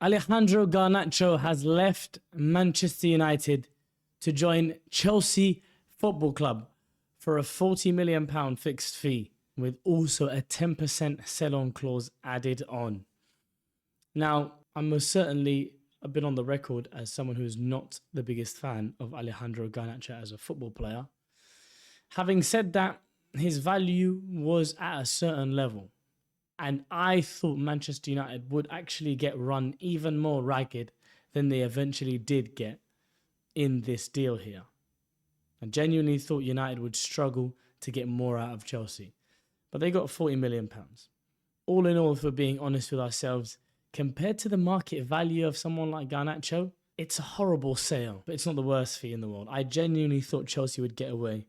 Alejandro Garnacho has left Manchester United to join Chelsea Football Club for a £40 million fixed fee, with also a 10% sell-on clause added on. Now, I'm most certainly a bit on the record as someone who is not the biggest fan of Alejandro Garnacho as a football player. Having said that, his value was at a certain level, and I thought Manchester United would actually get run even more ragged than they eventually did get in this deal here. I genuinely thought United would struggle to get more out of Chelsea, but they got £40 million. All in all, if we're being honest with ourselves, compared to the market value of someone like Garnacho, it's a horrible sale, but it's not the worst fee in the world. I genuinely thought Chelsea would get away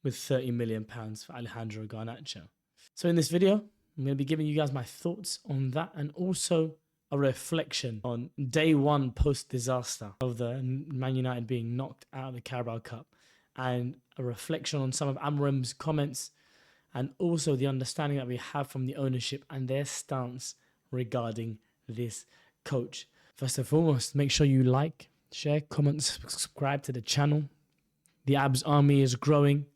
with £30 million for Alejandro Garnacho. So in this video, I'm going to be giving you guys my thoughts on that, and also a reflection on day one post-disaster of the Man United being knocked out of the Carabao Cup, and a reflection on some of Amorim's comments, and also the understanding that we have from the ownership and their stance regarding this coach. First and foremost, make sure you like, share, comment, subscribe to the channel. The Abs Army is growing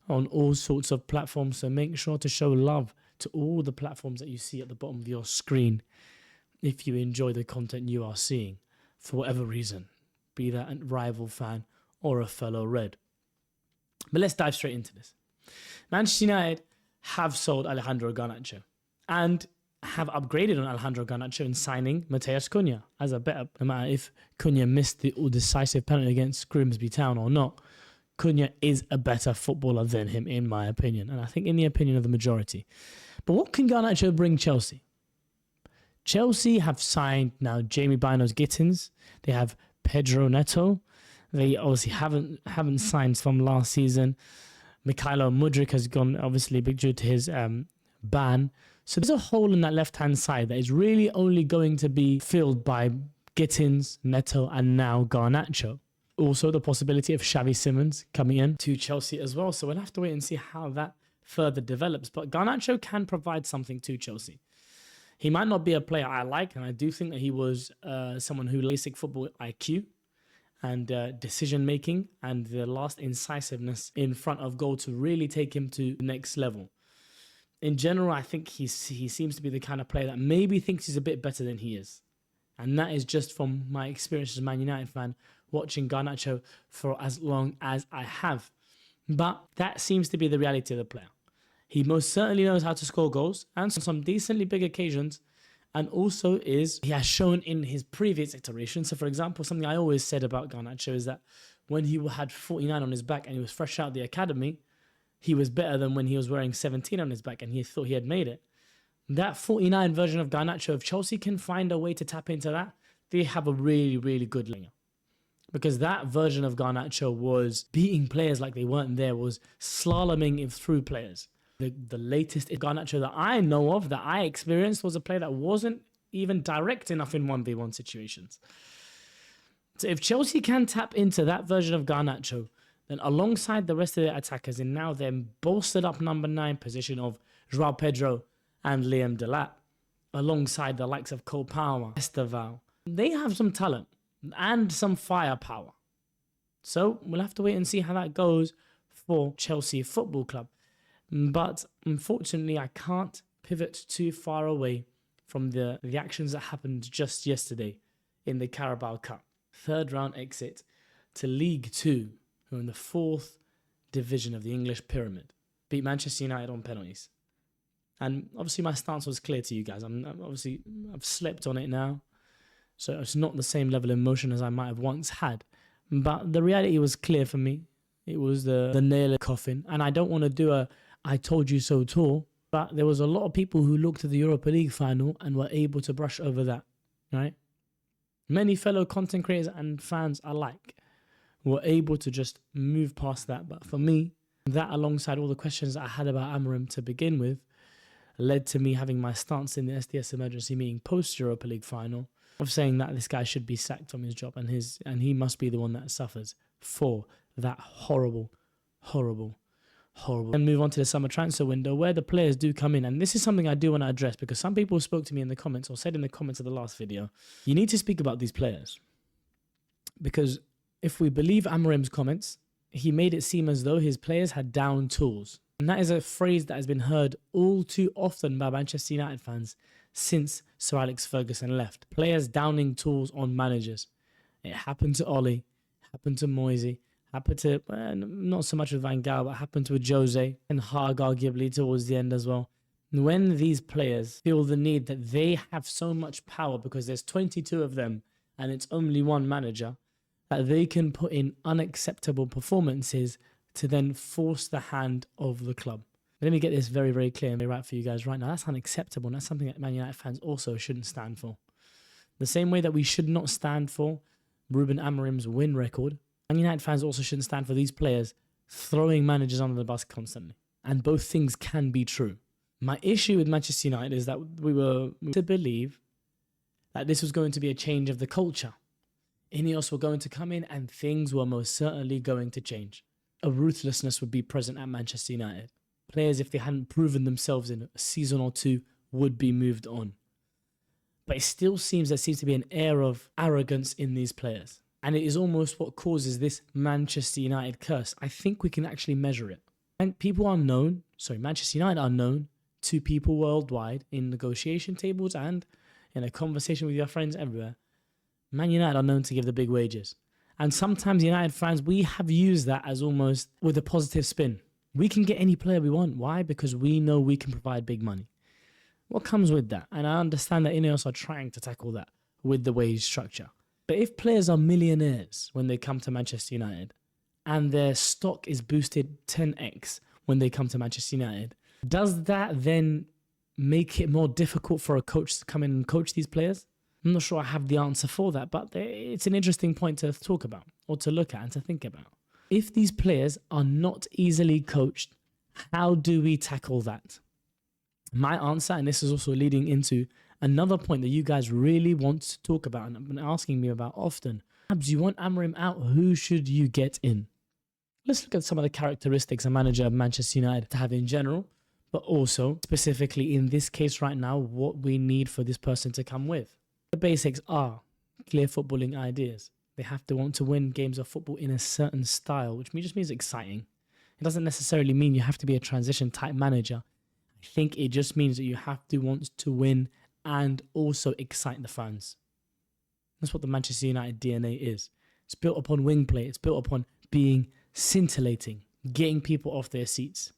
on all sorts of platforms, so make sure to show love to all the platforms that you see at the bottom of your screen if you enjoy the content you are seeing, for whatever reason, be that a rival fan or a fellow Red. But let's dive straight into this. Manchester United have sold Alejandro Garnacho and have upgraded on Alejandro Garnacho in signing Matheus Cunha as a better, no matter if Cunha missed the all-decisive penalty against Grimsby Town or not, Cunha is a better footballer than him, in my opinion, and I think in the opinion of the majority. But what can Garnacho bring Chelsea? Chelsea have signed now Jamie Bynos-Gittins. They have Pedro Neto. They obviously haven't signed from last season. Mikhailo Mudryk has gone, obviously, due to his ban. So there's a hole in that left-hand side that is really only going to be filled by Gittins, Neto, and now Garnacho. Also, the possibility of Xavi Simons coming in to Chelsea as well. So we'll have to wait and see how that further develops. But Garnacho can provide something to Chelsea. He might not be a player I like, and I do think that he was someone who basic football IQ and decision-making and the last incisiveness in front of goal to really take him to the next level. In general, I think he seems to be the kind of player that maybe thinks he's a bit better than he is. And that is just from my experience as a Man United fan, watching Garnacho for as long as I have. But that seems to be the reality of the player. He most certainly knows how to score goals and some decently big occasions. And also he has shown in his previous iterations. So for example, something I always said about Garnacho is that when he had 49 on his back and he was fresh out of the academy, he was better than when he was wearing 17 on his back and he thought he had made it. That 49 version of Garnacho, if Chelsea can find a way to tap into that, they have a really, really good winger. Because that version of Garnacho was beating players like they weren't there, was slaloming through players. The latest Garnacho that I know of, that I experienced, was a player that wasn't even direct enough in 1v1 situations. So if Chelsea can tap into that version of Garnacho, then alongside the rest of their attackers in now their bolstered up number 9 position of João Pedro and Liam Delap, alongside the likes of Cole Palmer, Esteval, they have some talent and some firepower. So we'll have to wait and see how that goes for Chelsea Football Club. But unfortunately, I can't pivot too far away from the actions that happened just yesterday in the Carabao Cup. Third round exit to League 2, who are in the 4th division of the English pyramid. Beat Manchester United on penalties. And obviously my stance was clear to you guys. I've slept on it now. So it's not the same level of emotion as I might have once had. But the reality was clear for me. It was the nail in the coffin. And I don't want to do a I told you so tour. But there was a lot of people who looked at the Europa League final and were able to brush over that. Right? Many fellow content creators and fans alike were able to just move past that. But for me, that alongside all the questions that I had about Amorim to begin with, led to me having my stance in the SDS emergency meeting post-Europa League final of saying that this guy should be sacked from his job and he must be the one that suffers for that horrible, horrible, horrible. And move on to the summer transfer window where the players do come in. And this is something I do want to address because some people spoke to me in the comments or said in the comments of the last video, you need to speak about these players. Because if we believe Amorim's comments, he made it seem as though his players had down tools. And that is a phrase that has been heard all too often by Manchester United fans since Sir Alex Ferguson left. Players downing tools on managers. It happened to Ollie, happened to Moisey, happened to, not so much with Van Gaal, but happened to Jose and Haag arguably towards the end as well. When these players feel the need that they have so much power because there's 22 of them and it's only one manager, that they can put in unacceptable performances to then force the hand of the club. Let me get this very, very clear and very right for you guys right now. That's unacceptable, and that's something that Man United fans also shouldn't stand for. The same way that we should not stand for Ruben Amorim's win record, Man United fans also shouldn't stand for these players throwing managers under the bus constantly. And both things can be true. My issue with Manchester United is that we were to believe that this was going to be a change of the culture. Ineos were going to come in and things were most certainly going to change. A ruthlessness would be present at Manchester United. Players, if they hadn't proven themselves in a season or two, would be moved on. But it still seems there seems to be an air of arrogance in these players. And it is almost what causes this Manchester United curse. I think we can actually measure it. And Manchester United are known to people worldwide in negotiation tables and in a conversation with your friends everywhere. Man United are known to give the big wages. And sometimes United fans, we have used that as almost with a positive spin. We can get any player we want. Why? Because we know we can provide big money. What comes with that? And I understand that Ineos are trying to tackle that with the wage structure. But if players are millionaires when they come to Manchester United and their stock is boosted 10x when they come to Manchester United, does that then make it more difficult for a coach to come in and coach these players? I'm not sure I have the answer for that, but it's an interesting point to talk about or to look at and to think about. If these players are not easily coached, how do we tackle that? My answer, and this is also leading into another point that you guys really want to talk about and have been asking me about often. You want Amorim out, who should you get in? Let's look at some of the characteristics a manager of Manchester United to have in general, but also specifically in this case right now, what we need for this person to come with. The basics are clear footballing ideas. They have to want to win games of football in a certain style, which just means exciting. It doesn't necessarily mean you have to be a transition type manager. I think it just means that you have to want to win and also excite the fans. That's what the Manchester United DNA is. It's built upon wing play. It's built upon being scintillating, getting people off their seats.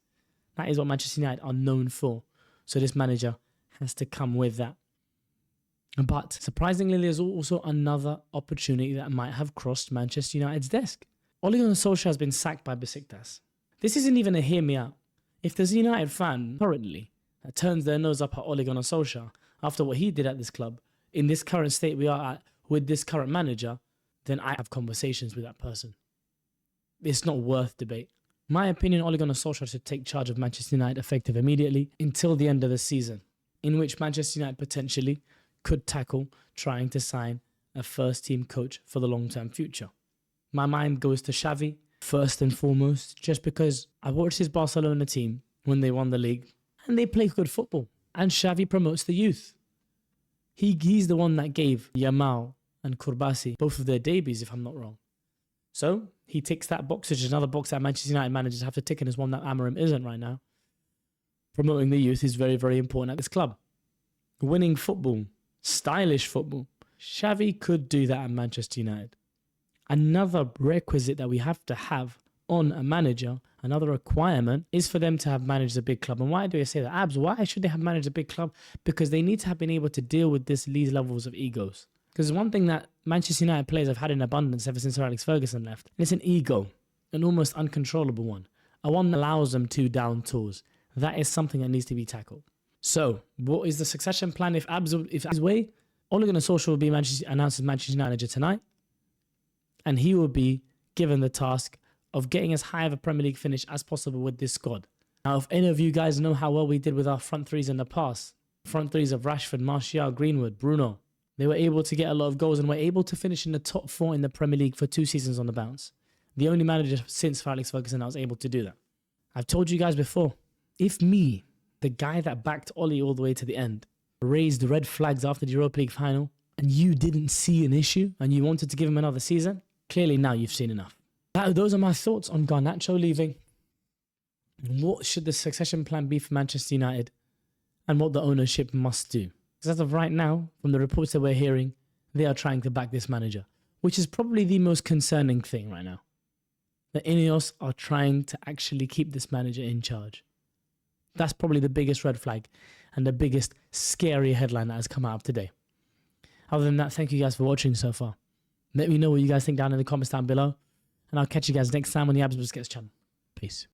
That is what Manchester United are known for. So this manager has to come with that. But surprisingly, there's also another opportunity that might have crossed Manchester United's desk. Ole Gunnar Solskjaer has been sacked by Besiktas. This isn't even a hear me out. If there's a United fan currently that turns their nose up at Ole Gunnar Solskjaer after what he did at this club, in this current state we are at with this current manager, then I have conversations with that person. It's not worth debate. My opinion, Ole Gunnar Solskjaer should take charge of Manchester United effective immediately until the end of the season, in which Manchester United potentially could tackle trying to sign a first-team coach for the long-term future. My mind goes to Xavi, first and foremost, just because I watched his Barcelona team when they won the league, and they play good football. And Xavi promotes the youth. He's the one that gave Yamal and Kurbasi both of their debuts, if I'm not wrong. So he ticks that box, which is another box that Manchester United managers have to tick, and is one that Amorim isn't right now. Promoting the youth is very, very important at this club. Winning football, stylish football. Xavi could do that at Manchester United. Another requisite that we have to have on a manager, another requirement, is for them to have managed a big club. And why do I say that? Abs, why should they have managed a big club? Because they need to have been able to deal with these levels of egos. Because one thing that Manchester United players have had in abundance ever since Sir Alex Ferguson left, it's an ego, an almost uncontrollable one, a one that allows them to down tools. That is something that needs to be tackled. So, what is the succession plan if Abs way? Ole Gunnar Solskjaer will be announced as Manchester United manager tonight, and he will be given the task of getting as high of a Premier League finish as possible with this squad. Now, if any of you guys know how well we did with our front threes in the past, front threes of Rashford, Martial, Greenwood, Bruno, they were able to get a lot of goals and were able to finish in the top 4 in the Premier League for 2 seasons on the bounce. The only manager since Sir Alex Ferguson that was able to do that. I've told you guys before, if me, the guy that backed Ollie all the way to the end, raised red flags after the Europa League final, and you didn't see an issue and you wanted to give him another season, clearly now you've seen enough. Those are my thoughts on Garnacho leaving. What should the succession plan be for Manchester United and what the ownership must do? Because as of right now, from the reports that we're hearing, they are trying to back this manager, which is probably the most concerning thing right now. The Ineos are trying to actually keep this manager in charge. That's probably the biggest red flag and the biggest scary headline that has come out of today. Other than that, thank you guys for watching so far. Let me know what you guys think down in the comments down below. And I'll catch you guys next time on the Abs Biscuits channel. Peace.